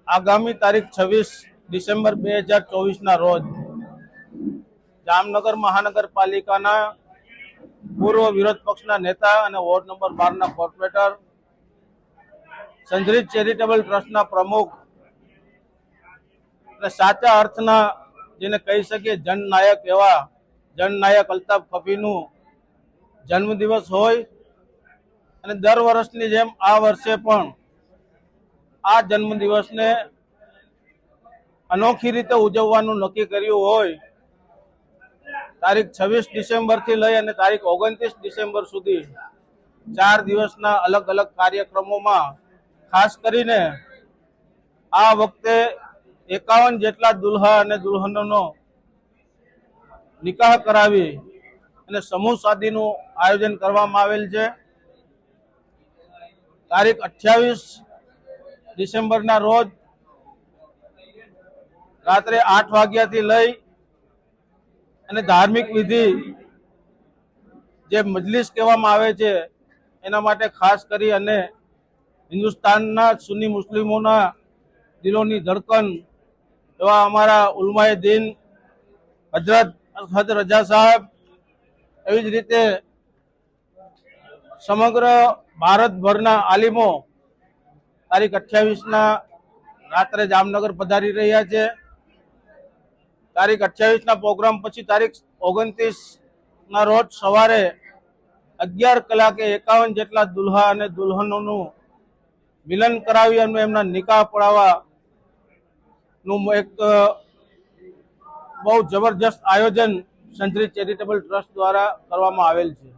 આગામી તારીખ 26 ડિસેમ્બર 2024 રોજ જામનગર મહાનગરપાલિકાના પૂર્વ વિરોધ પક્ષના નેતા અને વોર્ડ નંબર 12ના કોર્પોરેટર, સંજરીત ચેરિટેબલ ટ્રસ્ટના પ્રમુખ અને સાચા અર્થના જેને કહી શકીએ જનનાયક એવા જનનાયક અલ્તાફ કફીનું જન્મદિવસ હોય અને દર વર્ષની જેમ આ વર્ષે પણ આ જન્મદિવસને અનોખી રીતે ઉજવવાનું નક્કી કર્યું હોય. તારીખ 26 ડિસેમ્બરથી લઈ અને તારીખ 29 ડિસેમ્બર સુધી 4 દિવસના અલગ અલગ કાર્યક્રમોમાં ખાસ કરીને આ વખતે 51 જેટલા દુલ્હા અને દુલ્હનોનો નિકાહ કરાવી અને સમૂહ શાદીનું આયોજન કરવામાં આવેલ છે. તારીખ 28 ડિસેમ્બરના રોજ રાત્રે 8 વાગ્યાથી લઈ અને ધાર્મિક વિધિ જે મજલિસ કહેવામાં આવે છે એના માટે ખાસ કરી અને હિન્દુસ્તાનના સુન્ની મુસ્લિમોના દિલોની ધડકન એવા અમારા ઉલમાએ દીન હજરત હદ રજા સાહેબ, એવી જ રીતે સમગ્ર ભારતભરના આલિમો તારીખ 28ના રાત્રે જામનગર પધારી રહ્યા છે. તારીખ 28ના પ્રોગ્રામ પછી તારીખ 29ના રોજ સવારે 11 કલાકે 51 જેટલા દુલ્હા અને દુલ્હનોનું મિલન કરાવી અને એમના નિકાહ પડાવવાનું એક બહુ જબરજસ્ત આયોજન સંજરીત ચેરિટેબલ ટ્રસ્ટ દ્વારા કરવામાં આવેલ છે.